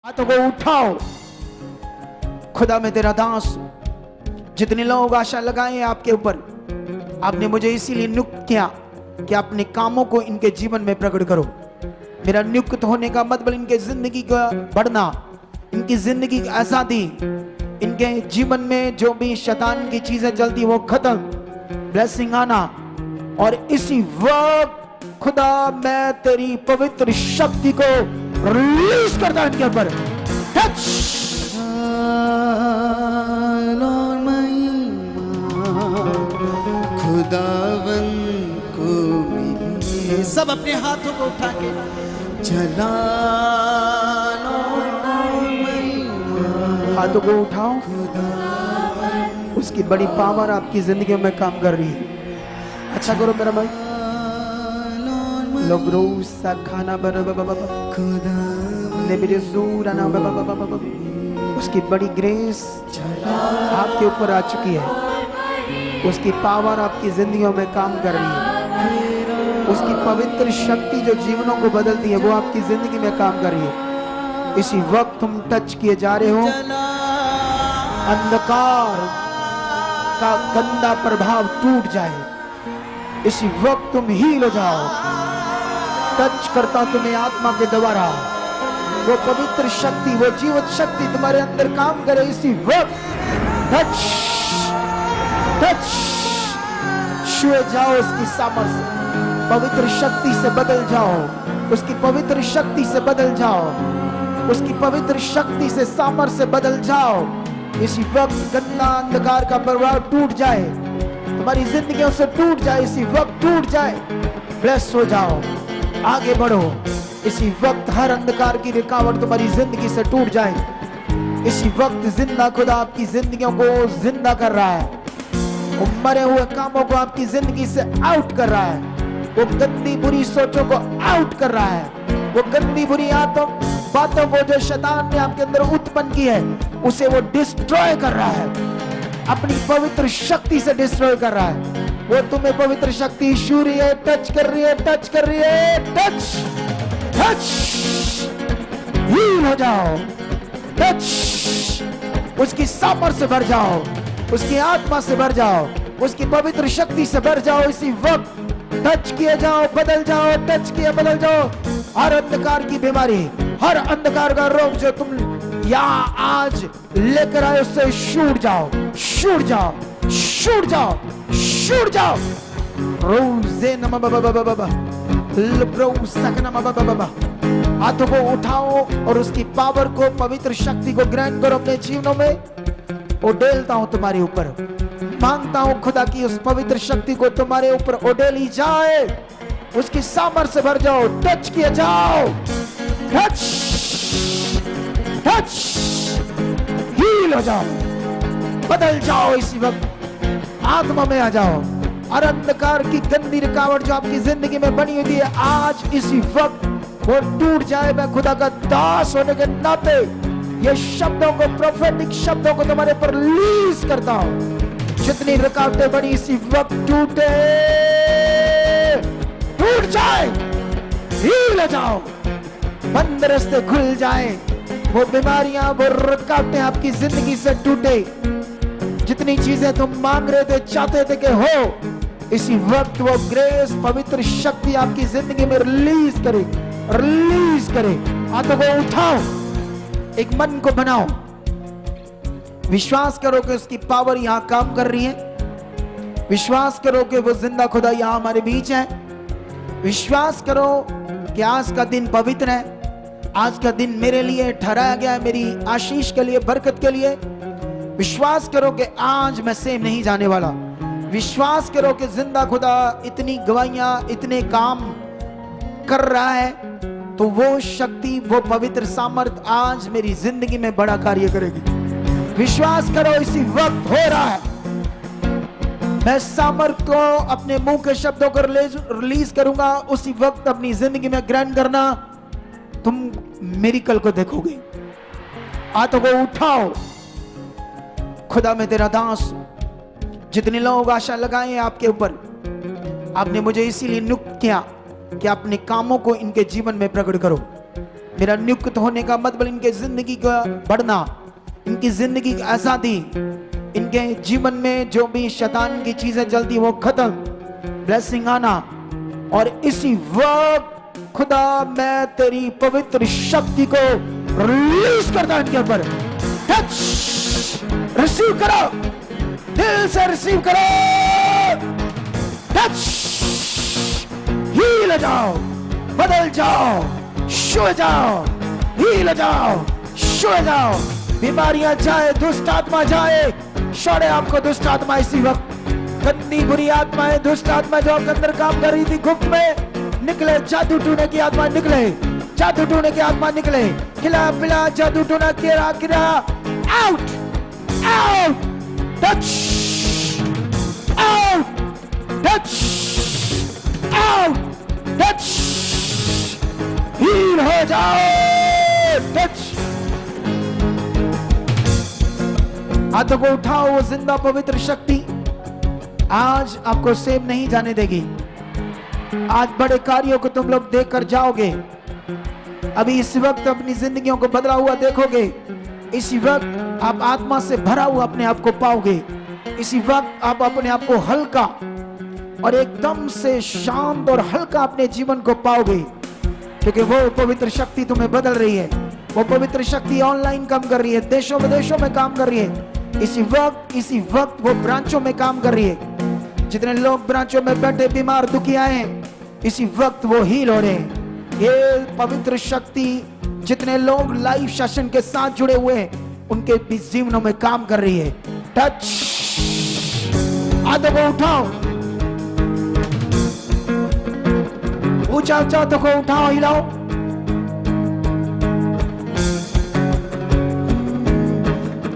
हाथों को उठाओ। खुदा मैं तेरा दास हूं। जितने लोग आशा लगाए हैं आपके ऊपर, आपने मुझे इसीलिए नियुक्त किया कि अपने कामों को इनके जीवन में प्रकट करो। मेरा नियुक्त होने का मतलब इनके जिंदगी का बढ़ना, इनकी जिंदगी की आजादी, इनके जीवन में जो भी शैतान की चीजें चलती वो खत्म, ब्लेसिंग आना। और इसी वक्त खुदा मैं तेरी पवित्र शक्ति को रिलीज करता इनके ऊपर। टच खुदावन को मिली। सब अपने हाथों को उठा के चला हाथों को उठाओ। उसकी बड़ी पावर आपकी जिंदगी में काम कर रही है। अच्छा करो मेरा भाई। लोग रोज सा खाना उसकी बड़ी ग्रेस आपके ऊपर आ चुकी है। उसकी पावर आपकी जिंदगियों में काम कर रही है। उसकी पवित्र शक्ति जो जीवनों को बदलती है वो आपकी जिंदगी में काम कर रही है। इसी वक्त तुम टच किए जा रहे हो। अंधकार का गंदा प्रभाव टूट जाए। इसी वक्त तुम हील हो जाओ। टच करता तुम्हें आत्मा के द्वारा वो पवित्र शक्ति, वो जीवित शक्ति तुम्हारे अंदर काम करे। इसी वक्त टच टच छुए जाओ। उसकी सामर्थ्य पवित्र शक्ति से बदल जाओ। उसकी पवित्र शक्ति से बदल जाओ। उसकी पवित्र शक्ति से सामर्थ्य से बदल जाओ। इसी वक्त गंदा अंधकार का प्रभाव टूट जाए, तुम्हारी जिंदगियों से टूट जाए। इसी वक्त टूट जाए। ब्लेस हो जाओ, आगे बढ़ो। इसी वक्त हर अंधकार की रुकावट तुम्हारी जिंदगी से टूट जाए। इसी वक्त जिंदा खुदा आपकी जिंदगियों को जिंदा कर रहा है। वो मरे हुए कामों को आपकी जिंदगी से आउट कर रहा है। वो गंदी बुरी सोचों को आउट कर रहा है। वो गंदी बुरी बातों को जो शैतान ने आपके अंदर उत्पन्न की है उसे वो डिस्ट्रॉय कर रहा है। अपनी पवित्र शक्ति से डिस्ट्रॉय कर रहा है। वो तुम्हें पवित्र शक्ति छू रही है, टच कर रही है, टच कर रही है। टच टच हील हो जाओ। टच उसकी सामर्थ्य से भर जाओ। उसकी आत्मा से भर जाओ। उसकी पवित्र शक्ति से भर जाओ। इसी वक्त टच किए जाओ, बदल जाओ। टच किए बदल जाओ। हर अंधकार की बीमारी, हर अंधकार का रोग जो तुम यहाँ आज लेकर आए उससे छूट जाओ, छूट जाओ, छूट जाओ, छूट जाओ। रोज़े नम बाबा हाथों को उठाओ और उसकी पावर को, पवित्र शक्ति को ग्रहण करो अपने जीवनों में। उड़ेलता हूं तुम्हारे ऊपर, मांगता हूं खुदा की उस पवित्र शक्ति को तुम्हारे ऊपर उड़ेली जाए। उसकी सामर्थ्य से भर जाओ। टच किए जाओ। टच टच हील हो जाओ, बदल जाओ। इसी वक्त आत्मा में आ जाओ। और अंधकार की गंदी रुकावट जो आपकी जिंदगी में बनी हुई है आज इसी वक्त वो टूट जाए। मैं खुदा का दास होने के नाते ये शब्दों को, प्रोफेटिक शब्दों को तुम्हारे पर रिलीज करता हूं। जितनी रुकावटें बनी इसी वक्त टूटे, टूट जाए, हील हो जाओ। बंद रास्ते खुल जाए। वो बीमारियां, वो रुकावटें आपकी जिंदगी से टूटे। जितनी चीजें तुम मांग रहे थे, चाहते थे कि हो, इसी वक्त वो ग्रेस, पवित्र शक्ति आपकी जिंदगी में रिलीज करे, रिलीज करे। हाथों को उठाओ, एक मन को बनाओ, विश्वास करो कि उसकी पावर यहां काम कर रही है। विश्वास करो कि वो जिंदा खुदा यहां हमारे बीच है। विश्वास करो कि आज का दिन पवित्र है। आज का दिन मेरे लिए ठहराया गया है, मेरी आशीष के लिए, बरकत के लिए। विश्वास करो कि आज मैं सेम नहीं जाने वाला। विश्वास करो कि जिंदा खुदा इतनी गवाहियां, इतने काम कर रहा है, तो वो शक्ति, वो पवित्र सामर्थ आज मेरी जिंदगी में बड़ा कार्य करेगी। विश्वास करो इसी वक्त हो रहा है। मैं सामर्थ को अपने मुंह के शब्दों को रिलीज करूंगा। उसी वक्त अपनी जिंदगी में ग्रहण करना, तुम मिरेकल को देखोगे। हाथों को उठाओ। खुदा मैं तेरा दास हूं। जितने लोग आशा लगाए हैं आपके ऊपर, आपने मुझे इसीलिए नियुक्त किया कि अपने कामों को इनके जीवन में प्रकट करो। मेरा नियुक्त होने का मतलब इनके जिंदगी का बढ़ना, इनकी जिंदगी की आजादी, इनके जीवन में जो भी शैतान की चीजें चलती वो खत्म, ब्लेसिंग आना। और इसी वक्त खुदा मैं तेरी पवित्र शक्ति को रिलीज करता हूं इनके ऊपर। टच, रिसीव करो, दिल से रिसीव करो। टच, हील जाओ, बदल जाओ, छू जाओ, हील जाओ, छू जाओ। बीमारियां जाए, दुष्ट आत्मा जाए, छोड़े आपको दुष्ट आत्मा इसी वक्त। गंदी बुरी आत्माएं, दुष्ट आत्मा जो आपके अंदर काम कर रही थी गुप्त में, निकले। जादू टूने की आत्मा निकले, जादू टूने की आत्मा निकले। खिला पिला जादू टूना किरा किरा, out out. Touch out, touch out, touch, heal हो जाओ। टच, हाथों को उठाओ। वो जिंदा पवित्र शक्ति आज आपको सेव नहीं जाने देगी। आज बड़े कार्यों को तुम लोग देखकर जाओगे। अभी इस वक्त अपनी जिंदगियों को बदला हुआ देखोगे। इसी वक्त आप आत्मा से भरा हुआ अपने आप को पाओगे। इसी वक्त आप अपने आप को हल्का और एकदम से शांत और हल्का अपने जीवन को पाओगे, क्योंकि वो पवित्र शक्ति तुम्हें बदल रही है। वो पवित्र शक्ति ऑनलाइन काम कर रही है, देशों विदेशों में काम कर रही है। इसी वक्त वो ब्रांचों में काम कर रही है। जितने लोग ब्रांचों में बैठे बीमार दुखी आए हैं, इसी वक्त वो हील हो रहे हैं। ये पवित्र शक्ति जितने लोग लाइव सेशन के साथ जुड़े हुए हैं, उनके भी जीवनों में काम कर रही है। टच, हाथों को उठाओ, ऊंचा ऊंचा हाथों को उठाओ, हिलाओ।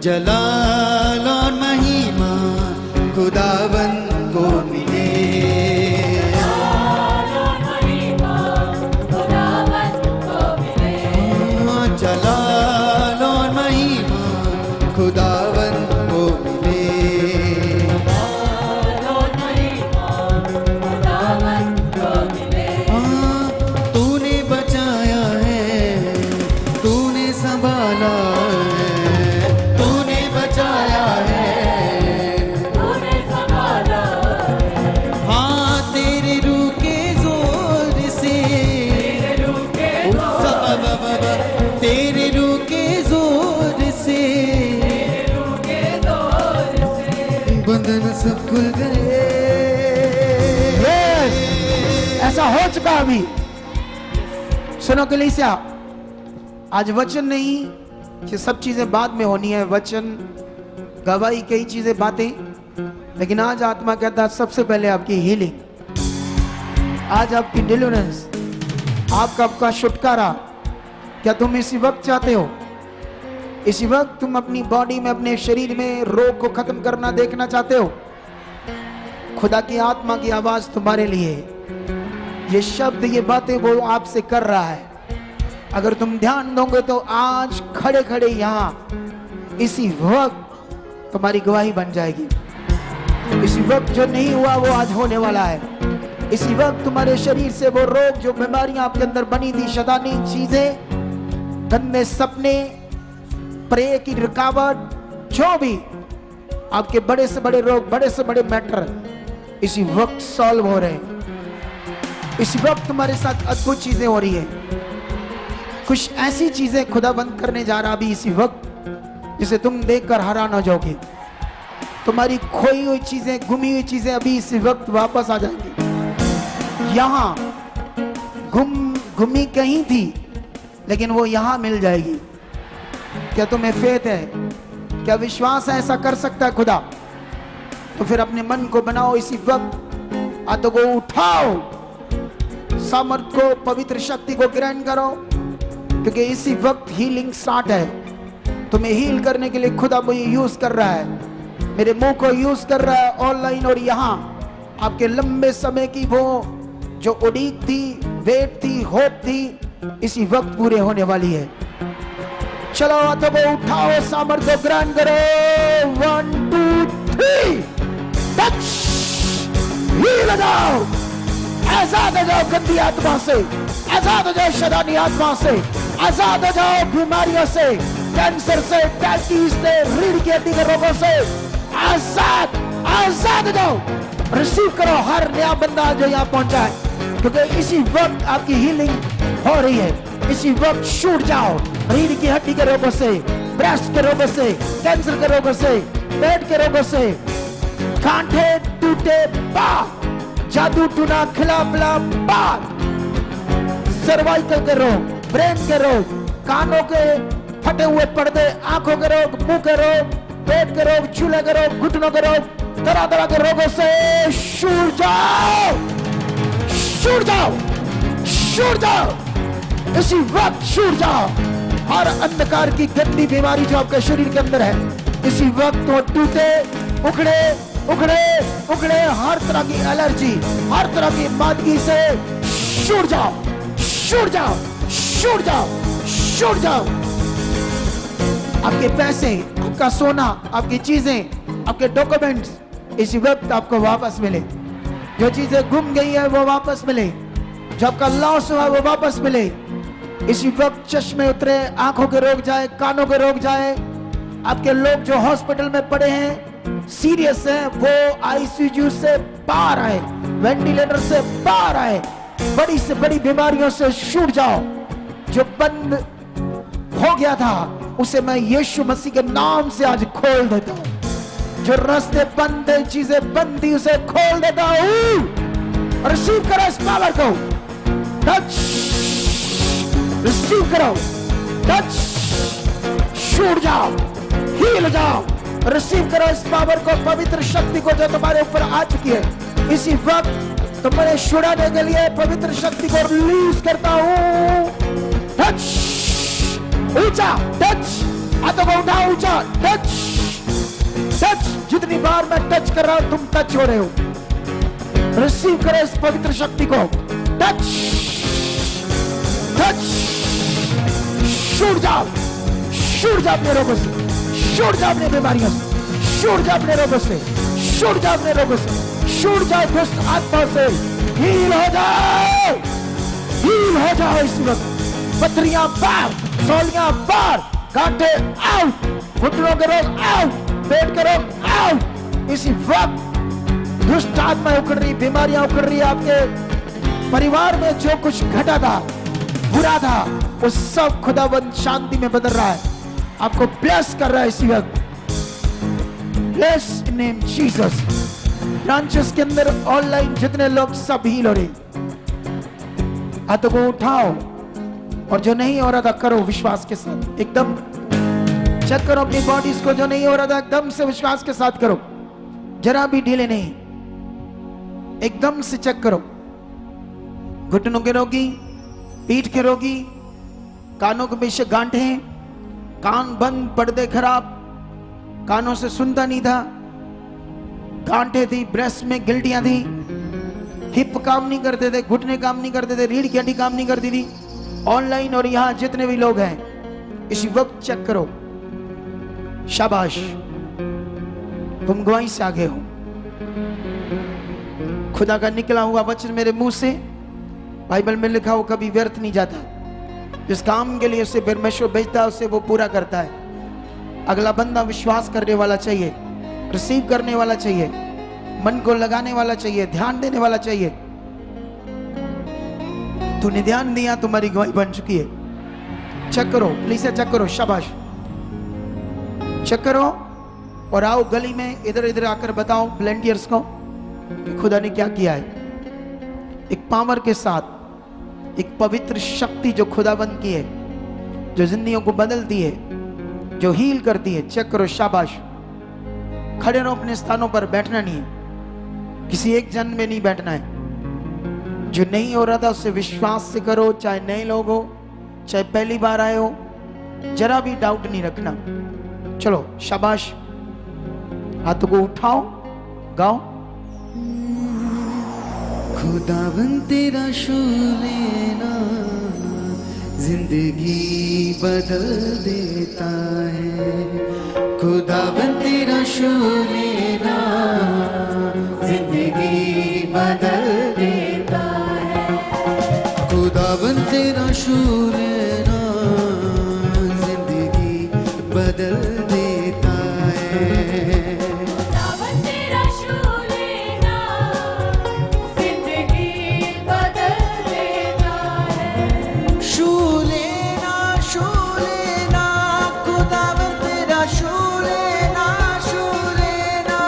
जलाल और महिमा खुदावन को मिले। जलाल और महिमा खुदावन को मिले। जलाल और महिमा खुदावन को मिले। तूने बचाया है, तूने संभाला है, बंधन सब खुल गए। ऐसा हो चुका अभी। सुनो कलीसिया, आज वचन नहीं कि सब चीजें बाद में होनी है, वचन गवाही कई चीजें बातें, लेकिन आज आत्मा कहता है सबसे पहले आपकी हीलिंग, आज आपकी डिलीवरेंस, आपका छुटकारा। क्या तुम इसी वक्त चाहते हो? इसी वक्त तुम अपनी बॉडी में, अपने शरीर में रोग को खत्म करना देखना चाहते हो? खुदा की आत्मा की आवाज तुम्हारे लिए, ये शब्द, ये बातें वो आपसे कर रहा है। अगर तुम ध्यान दोगे तो आज खड़े खड़े यहां इसी वक्त तुम्हारी गवाही बन जाएगी। इसी वक्त जो नहीं हुआ वो आज होने वाला है। इसी वक्त तुम्हारे शरीर से वो रोग, जो बीमारियां आपके अंदर बनी थी, शैतानी चीजें, गंदे सपने, प्रे की रुकावट, जो भी आपके बड़े से बड़े रोग, बड़े से बड़े मैटर इसी वक्त सॉल्व हो रहे हैं। इसी वक्त तुम्हारे साथ अद्भुत चीजें हो रही है। कुछ ऐसी चीजें खुदा बंद करने जा रहा अभी इसी वक्त, जिसे तुम देखकर हैरान हो जाओगे। तुम्हारी खोई हुई चीजें, गुमी हुई चीजें अभी इसी वक्त वापस आ जाएंगी। यहां गुमी कहीं थी, लेकिन वो यहां मिल जाएगी। क्या तुम्हें फेथ है? क्या विश्वास है ऐसा कर सकता है खुदा? तो फिर अपने मन को बनाओ इसी वक्त, हाथों को उठाओ, सामर्थ को, पवित्र शक्ति को ग्रहण करो, क्योंकि इसी वक्त हीलिंग स्टार्ट है। तुम्हें हील करने के लिए खुदा मुझे यूज कर रहा है, मेरे मुंह को यूज कर रहा है ऑनलाइन और यहाँ। आपके लंबे समय की वो जो उड़ीक थी, वेट थी, होप थी, इसी वक्त पूरे होने वाली है। चलो हाथों को उठाओ, सामर्थ्य को ग्रहण करो। 1 2 3 टच, हील हो जाओ, आजाद हो जाओ गंदी आत्मा से, आजाद हो जाओ शैतानी आत्मा से। आजाद हो जाओ बीमारियों से, कैंसर से, डायबिटीज से, रीढ़ की हड्डी के रोगों से आजाद आजाद हो जाओ। रिसीव करो हर नया बंदा जो यहाँ पहुंचा है, क्योंकि इसी वक्त आपकी हीलिंग हो रही है। इसी वक्त छूट जाओ रीढ़ की हड्डी के रोगों से, ब्रेस्ट के रोगों से, कैंसर के रोगों से, पेट के रोगों से, कांटे टूटे बात, जादू टूना खिला पिला बात, सर्वाइकल के रोग, ब्रेन के रोग, कानों के फटे हुए पर्दे, आंखों के रोग, मुंह के रोग, पेट के रोग, चूल्हे के रोग, घुटनों के रोग, तरह तरह के रोगों से छूट जाओ, छूट जाओ, छूट जाओ, इसी वक्त छूट जाओ। हर अंधकार की गंदी बीमारी जो आपके शरीर के अंदर है, इसी वक्त वो टूटे, उखड़े उखड़े उखड़े, हर तरह की एलर्जी, हर तरह की मादगी से छूट जाओ, छूट जाओ, छूट जाओ, छूट जाओ। आपके पैसे, आपका सोना, आपकी चीजें, आपके डॉक्यूमेंट्स इसी वक्त आपको वापस मिले। जो चीजें गुम गई है वो वापस मिले, जो आपका लॉस हुआ वो वापस मिले। इसी वक्त चश्मे उतरे, आंखों के रोग जाए, कानों के रोग जाए। आपके लोग जो हॉस्पिटल में पड़े हैं, सीरियस हैं, वो आईसीयू से बाहर आए, वेंटिलेटर से बाहर आए। बड़ी से बड़ी बीमारियों से छूट जाओ। जो बंद हो गया था उसे मैं यीशु मसीह के नाम से आज खोल देता हूं। जो रास्ते बंद थे, चीजें बंद थी, उसे खोल देता हूं। रिसीव करो इस पावर को, टच, रिसीव करो, टच, छूट जाओ, हील जाओ। रिसीव करो इस पावर को, पवित्र शक्ति को जो तुम्हारे ऊपर आ चुकी है। इसी वक्त तुम्हारे छुड़ाने के लिए पवित्र शक्ति को रिलीज करता हूं। टच, ऊंचा टच, हाथों को उठाओ, ऊंचा टच, टच। जितनी बार मैं टच कर रहा हूं तुम टच हो रहे हो। रिसीव करो इस पवित्र शक्ति को, टच, टच, छूट जाओ, छूट जाओ अपने रोगों से, छूट जाओ अपने बीमारियों से, छूट जाओ अपने रोगों से, छूट जाओ अपने रोगों से, छूट जाओ दुष्ट आत्मा से। हील हो जाओ, हील हो जाओ इस वक्त। पथरियां बाहर, सौलियां बाहर, कांटे आउट, घुटनों के रोग आउट, पेट के रोग आउट। इसी वक्त दुष्ट आत्मा उखड़ रही, बीमारियां उखड़ रही। आपके परिवार में जो कुछ घटा था, बुरा था, वो सब खुदाबंद शांति में बदल रहा है। आपको ब्लेस कर रहा है इसी वक्त। Bless in name Jesus. Branches के अंदर ऑनलाइन जितने लोग सब हील हो रहे, हाथों को उठाओ और जो नहीं हो रहा था करो विश्वास के साथ। एकदम चेक करो अपनी बॉडीज को, जो नहीं हो रहा था एकदम से विश्वास के साथ करो, जरा भी ढीले नहीं, एकदम से चेक करो। घुटनों के रोगी, पीठ के रोगी, कानों के पीछे गांठे, कान बंद, पर्दे खराब, कानों से सुनता नहीं था, गांठे थी, ब्रेस्ट में गिल्टियां थी, हिप काम नहीं करते थे, घुटने काम नहीं करते थे, रीढ़ की हड्डी काम नहीं करती थी। ऑनलाइन और यहां जितने भी लोग हैं इसी वक्त चेक करो। शाबाश, तुम गवाही से आगे हो। खुदा का निकला हुआ वचन मेरे मुंह से, बाइबल में लिखा हो, कभी व्यर्थ नहीं जाता। जिस काम के लिए उसे परमेश्वर भेजता है उसे वो पूरा करता है। अगला बंदा विश्वास करने वाला चाहिए, रिसीव करने वाला चाहिए, मन को लगाने वाला चाहिए, ध्यान देने वाला चाहिए। तूने ध्यान दिया, तुम्हारी गवाही बन चुकी है। चेक करो, प्लीज चेक करो, शाबाश, चेक करो। और आओ गली में इधर इधर आकर बताओ वॉलंटियर्स को कि खुदा ने क्या किया है। एक पावर के साथ, एक पवित्र शक्ति जो खुदाबंद की है, जो जिंदगियों को बदलती है, जो हील करती है। चेक करो, शाबाश। खड़े रहो अपने स्थानों पर, बैठना नहीं है, किसी एक जन में नहीं बैठना है। जो नहीं हो रहा था उससे विश्वास से करो, चाहे नए लोग हो, चाहे पहली बार आए हो, जरा भी डाउट नहीं रखना। चलो, शाबाश, हाथों को उठाओ, गाओ। खुदावन तेरा शुक्र लेना जिंदगी बदल देता है। खुदावन तेरा शुक्र लेना जिंदगी बदल देता है। खुदावन तेरा शुक्र लेना बदल देता है। खुदावन तेरा छू लेना जिंदगी बदल देता है। छू लेना खुदावन तेरा छू लेना, छू लेना।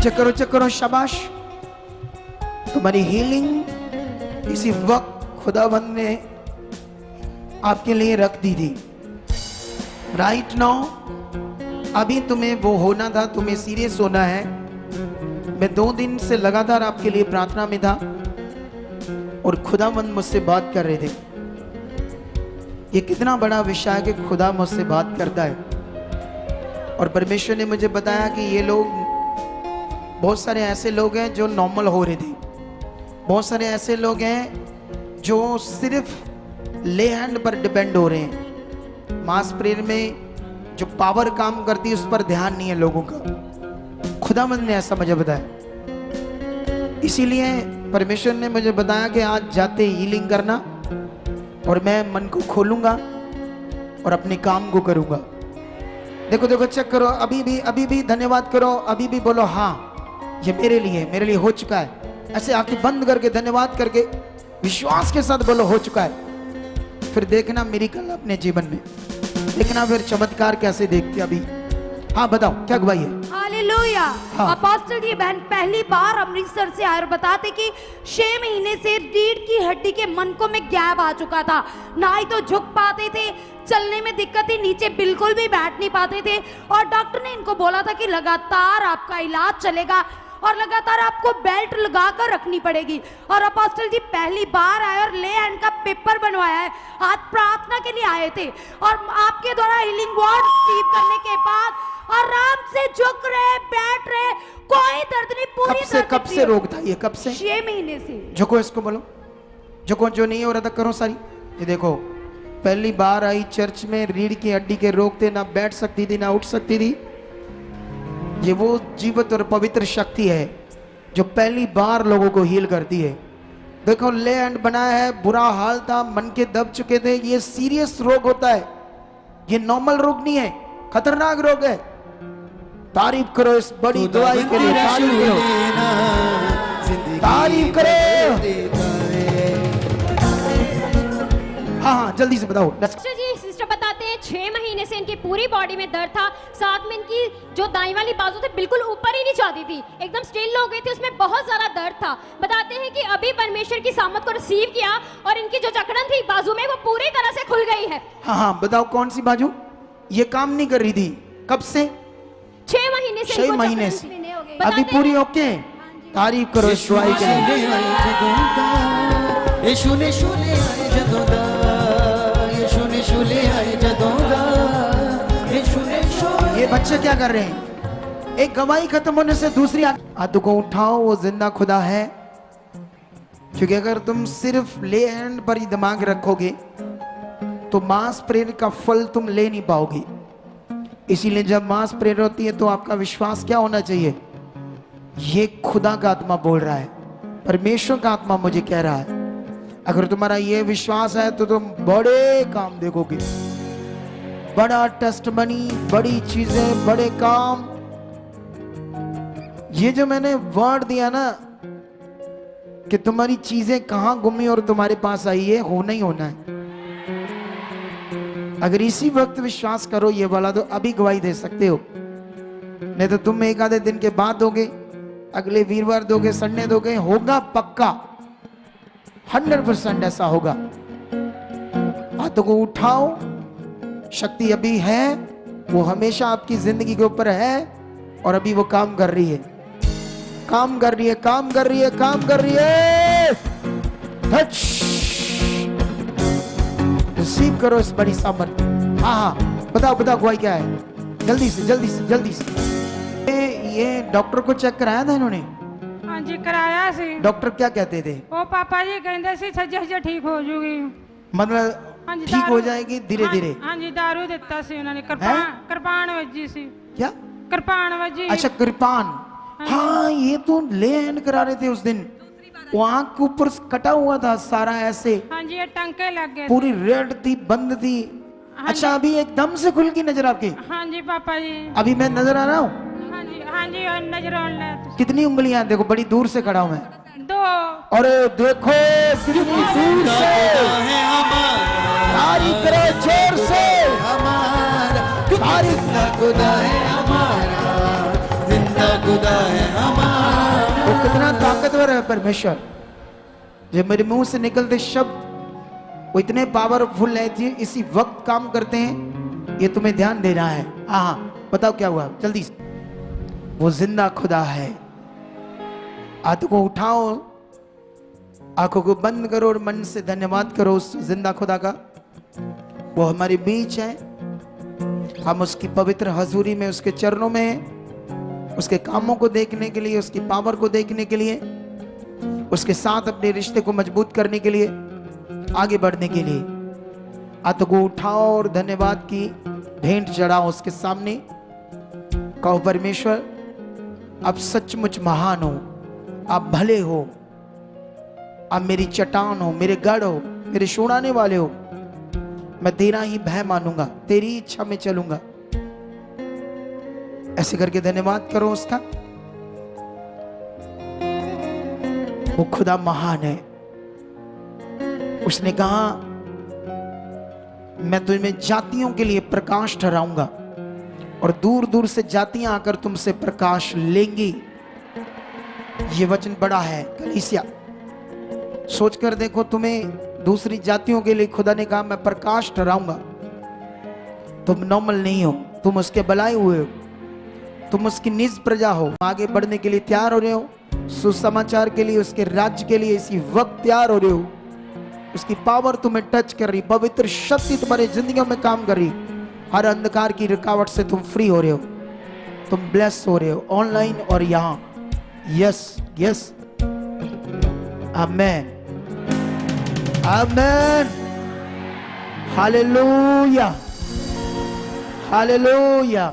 चेक करो शाबाश। तुम्हारी हीलिंग इसी वक्त खुदावंद ने आपके लिए रख दी थी। राइट नाउ अभी तुम्हें वो होना था, तुम्हें सीरियस होना है। मैं 2 दिन से लगातार आपके लिए प्रार्थना में था और खुदावंद मुझसे बात कर रहे थे। ये कितना बड़ा विषय है कि खुदा मुझसे बात करता है। और परमेश्वर ने मुझे बताया कि ये लोग, बहुत सारे ऐसे लोग हैं जो नॉर्मल हो रहे थे, बहुत सारे ऐसे लोग हैं जो सिर्फ ले हैंड पर डिपेंड हो रहे हैं। मास प्रेयर में जो पावर काम करती है उस पर ध्यान नहीं है लोगों का। खुदावंद ने ऐसा मुझे बताया। इसीलिए परमेश्वर ने मुझे बताया कि आज जाते हीलिंग करना और मैं मन को खोलूंगा और अपने काम को करूंगा। देखो चेक करो, अभी भी धन्यवाद करो, अभी भी बोलो हाँ ये मेरे लिए हो चुका है। ऐसे आंखें बंद करके धन्यवाद करके विश्वास के साथ बोलो हो चुका है। फिर देखना मिरेकल अपने जीवन में, देखना फिर चमत्कार कैसे देखते अभी। हाँ बताओ क्या गवाही है? हालेलुया। हाँ। अपोस्टल जी बहन पहली बार अमृतसर से आए और बताते कि 6 महीने से रीढ़ की हड्डी के मनकों में गैप आ चुका था। ना ही तो झुक पाते थे, चलने में दिक्कत थी, नीचे बिल्कुल भी बैठ नहीं पाते थे। और डॉक्टर ने इनको बोला था कि लगातार आपका इलाज चलेगा और लगातार आपको बेल्ट लगाकर रखनी पड़ेगी। और अपोस्टल जी पहली बार आए और ले हैंड का पेपर बनवाया है। आज प्रार्थना के लिए आए थे और आपके द्वारा हीलिंग वर्ड रिसीव करने के बाद आराम से झुक रहे, बैठ रहे, कोई दर्द नहीं। पूरी कब से रोग था ये? कब से? 6 महीने से। झुको, इसको बोलो झुको। जो नहीं हो रहा था करो सारी। ये देखो पहली बार आई चर्च में, रीढ़ की हड्डी के रोग थे, ना बैठ सकती थी ना उठ सकती थी। ये वो जीवित और पवित्र शक्ति है जो पहली बार लोगों को हील करती है। देखो ले हैंड बनाया है, बुरा हाल था, मन के दब चुके थे। ये सीरियस रोग होता है, ये नॉर्मल रोग नहीं है, खतरनाक रोग है। तारीफ करो इस बड़ी दवाई के लिए, तारीफ करो, तारीफ करो। हाँ जल्दी से बताओ। सिस्टर जी, सिस्टर बताते हैं 6 महीने से इनकी पूरी बॉडी में दर्द था। साथ में इनकी जो दाईं वाली बाजू थी बिल्कुल ऊपर ही नहीं जाती थी, एकदम स्टिल हो गई थी, उसमें बहुत सारा दर्द था। बताते हैं कि अभी परमेश्वर की सामत को रिसीव किया और इनकी जो जकड़न थी बाजू में वो पूरी तरह से खुल गई है। हाँ बताओ कौन सी बाजू? ये काम नहीं कर रही थी कब से? 6 महीने से। 6 महीने से अभी पूरी ओके। तारीफ करो इस दवाई के लिए। यीशु ने शूले आए जदों दा, यीशु ने शूले आए जदों दा, यीशु ने शूले। ये बच्चे क्या कर रहे हैं? एक गवाही खत्म होने से दूसरी हाथों को उठाओ, वो जिंदा खुदा है। क्योंकि अगर तुम सिर्फ ले हैंड पर ही दिमाग रखोगे तो मास प्रेयर का फल तुम ले नहीं पाओगे। इसीलिए जब मास प्रेयर होती है तो आपका विश्वास क्या होना चाहिए? ये खुदा का आत्मा बोल रहा है, परमेश्वर का आत्मा मुझे कह रहा है। अगर तुम्हारा ये विश्वास है तो तुम बड़े काम देखोगे, बड़ा टेस्टमनी, बड़ी चीजें, बड़े काम। ये जो मैंने वर्ड दिया ना कि तुम्हारी चीजें कहां गुमी और तुम्हारे पास आई, ये होना ही होना है। अगर इसी वक्त विश्वास करो ये वाला तो अभी गवाही दे सकते हो। नहीं तो तुम एक आधे दिन के बाद दोगे, अगले वीरवार दोगे, संडे दोगे, होगा पक्का 100% ऐसा होगा। हाथों को उठाओ, शक्ति अभी है, वो हमेशा आपकी जिंदगी के ऊपर है और अभी वो काम कर रही है, काम कर रही है, काम कर रही है, काम कर रही है। टच, रिसीव करो इस बड़ी सामर्थ। हाँ बताओ बताओ गवाही क्या है? जल्दी से जल्दी से जल्दी से। ये डॉक्टर को चेक कराया था इन्होंने? हाँ जी कराया सी। डॉक्टर क्या कहते थे? वो पापा जी कहते सी सजे ठीक हो जूगी, मतलब हाँ जी, ठीक हो दारू- जाएगी धीरे धीरे। हाँ जी दारू दिता सी उन्होंने, कृपान वजी सी। क्या? कृपान वजी। अच्छा कृपान। हाँ ये तो ले हैंड करा रहे थे उस दिन। वो आंख के ऊपर कटा हुआ था सारा ऐसे, हाँ जी, ये टंके लग गए थे। पूरी रेड थी, बंद थी। अच्छा अभी एकदम से खुल गई नजर आपके? हाँ जी पापा जी। अभी मैं नजर आ रहा हूँ? हाँ जी, और नजर आने लगा। कितनी उंगलियां? देखो बड़ी दूर से खड़ा हूं मैं। 2। अरे देखो कितनी दूर से, है हमारा, तारीफ करो जोर से, हमारा तारीफ। जिंदा खुदा है हमारा, जिंदा खुदा है हमारा। वो कितना ताकतवर है परमेश्वर। जो मेरे मुंह से निकलते शब्द वो इतने पावरफुल है जी, इसी वक्त काम करते हैं। ये तुम्हें ध्यान देना है। हाँ बताओ क्या हुआ जल्दी से। वो जिंदा खुदा है। हाथों को उठाओ, आंखों को बंद करो और मन से धन्यवाद करो उस जिंदा खुदा का। वो हमारे बीच है, हम उसकी पवित्र हजूरी में, उसके चरणों में हैं, उसके कामों को देखने के लिए, उसकी पावर को देखने के लिए, उसके साथ अपने रिश्ते को मजबूत करने के लिए, आगे बढ़ने के लिए। हाथों को उठाओ और धन्यवाद की भेंट चढ़ाओ उसके सामने। कहो परमेश्वर आप सचमुच महान हो, आप भले हो, आप मेरी चट्टान हो, मेरे गढ़ हो, मेरे छुड़ाने वाले हो। मैं तेरा ही भय मानूंगा, तेरी इच्छा में चलूंगा। ऐसे करके धन्यवाद करो उसका। वो खुदा महान है। उसने कहा मैं तुम्हें जातियों के लिए प्रकाश ठहराऊंगा और दूर दूर से जातियां आकर तुमसे प्रकाश लेंगी। ये वचन बड़ा है कलीसिया। सोच कर देखो, तुम्हें दूसरी जातियों के लिए खुदा ने कहा मैं प्रकाश ठहराऊंगा। तुम नॉर्मल नहीं हो, तुम उसके बुलाए हुए हो, तुम उसकी निज प्रजा हो। आगे बढ़ने के लिए तैयार हो रहे हो, सुसमाचार के लिए, उसके राज्य के लिए इसी वक्त तैयार हो रहे हो। उसकी पावर तुम्हें टच कर रही, पवित्र शक्ति तुम्हारी जिंदगियों में काम कर रही। हर अंधकार की रुकावट से तुम फ्री हो रहे हो, तुम ब्लेस हो रहे हो, ऑनलाइन और यहां। यस यस, आमेन आमेन, हालेलुया हालेलुया।